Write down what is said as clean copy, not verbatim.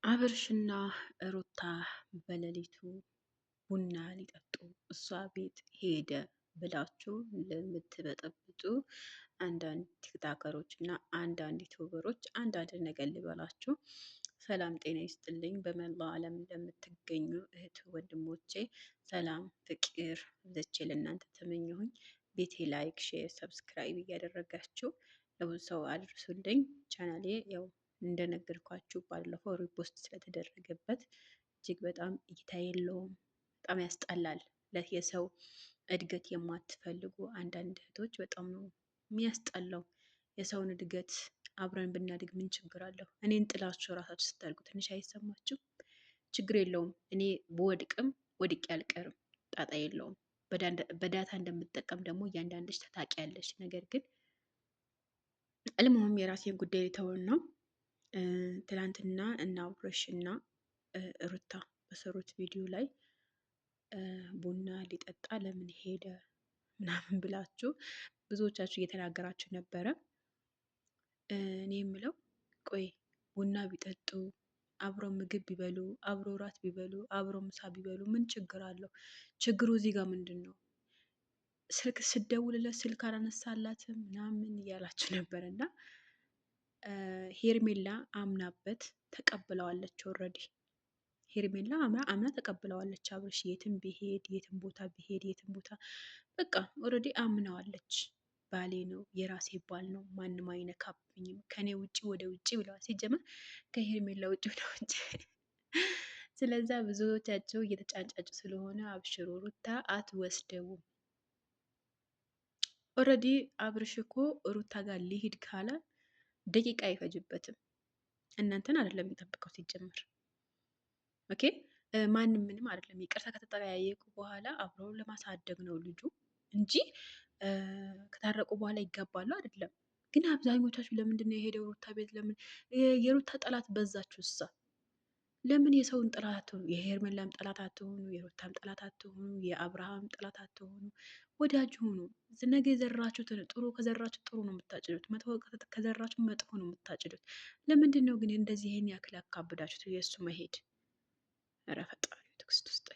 አብርሽና ሩታ በሌሊቱ ቡና ሊጠጡ እሷ ቤት ሄደ ብላችሁ ለምትበጠብጡ አንዳንድ ቲክታከሮች እና አንዳንድ ዩቱበሮች አንዳንድ ነገር ልበላችሁ። ሰላም ጤና ይስጥልኝ። በመላው ዓለም ለምትገኙ እህት ወንድሞቼ ሰላም ፍቅር ዘቼ ለእናንተ ተመኘሁኝ። ቤቴ ላይክ፣ ሼር፣ ሰብስክራይብ እያደረጋችሁ ለብዙ ሰው አድርሱልኝ። ቻናሌ ያው እንደነገርኳችሁ ባለፈው ሪፖስት ስለተደረገበት እጅግ በጣም እይታ የለውም። በጣም ያስጠላል። የሰው እድገት የማትፈልጉ አንዳንድ እህቶች በጣም ነው የሚያስጠላው። የሰውን እድገት አብረን ብናድግ ምን ችግር አለው? እኔን ጥላችሁ ራሳችሁ ስታድጉ ትንሽ አይሰማችሁ? ችግር የለውም። እኔ በወድቅም ወድቄ አልቀርም፣ ጣጣ የለውም። በዳታ እንደምጠቀም ደግሞ እያንዳንድሽ ታውቂያለሽ። ነገር ግን አልሙሀም የራሴን ጉዳይ ልተውና ትናንትና እና አብርሽ እና ሩታ በሰሩት ቪዲዮ ላይ ቡና ሊጠጣ ለምን ሄደ ምናምን ብላችሁ ብዙዎቻችሁ እየተናገራችሁ ነበረ። እኔ የምለው ቆይ ቡና ቢጠጡ አብረው ምግብ ቢበሉ አብረው ራት ቢበሉ አብረው ምሳ ቢበሉ ምን ችግር አለው? ችግሩ እዚህ ጋር ምንድን ነው? ስልክ ስደውልለት ስልክ አላነሳላትም ምናምን እያላችሁ ነበር እና ሄርሜላ አምናበት ተቀብለዋለች። ኦልሬዲ ሄርሜላ አምና ተቀብለዋለች። አብርሽ የትም ቢሄድ የትም ቦታ ቢሄድ የትም ቦታ በቃ ኦልሬዲ አምነዋለች። ባሌ ነው፣ የራሴ ባል ነው፣ ማንም አይነካብኝም፣ ከኔ ውጭ ወደ ውጭ ብለዋል። ሲጀመር ከሄርሜላ ውጭ ወደ ውጭ ስለዛ ብዙዎቻቸው እየተጫጫጩ ስለሆነ አብሽሩ፣ ሩታ አትወስደውም። ኦልሬዲ አብርሽ እኮ ሩታ ጋር ሊሄድ ካለ ደቂቃ አይፈጅበትም። እናንተን አይደለም የሚጠብቀው ሲጀመር። ኦኬ ማንም ምንም አይደለም። ይቅርታ ከተጠያየቁ በኋላ አብረው ለማሳደግ ነው ልጁ እንጂ ከታረቁ በኋላ ይጋባሉ አይደለም። ግን አብዛኞቻችሁ ለምንድን ነው የሄደው ሩታ ቤት? ለምን የሩታ ጠላት በዛችሁ? እሳ ለምን የሰውን ጠላት አትሆኑ? የሄርሜላም ጠላት አትሆኑ፣ የሩታም ጠላት አትሆኑ፣ የአብርሃም ጠላት አትሆኑ፣ ወዳጅ ሆኑ። ነገ የዘራችሁትን ጥሩ ከዘራችሁ ጥሩ ነው የምታጭዱት፣ መጥፎ ከዘራችሁ መጥፎ ነው የምታጭዱት። ለምንድን ነው ግን እንደዚህ ይሄን ያክል ያካብዳችሁት የእሱ መሄድ? ኧረ ፈጣሪ ትዕግስት ውስጥ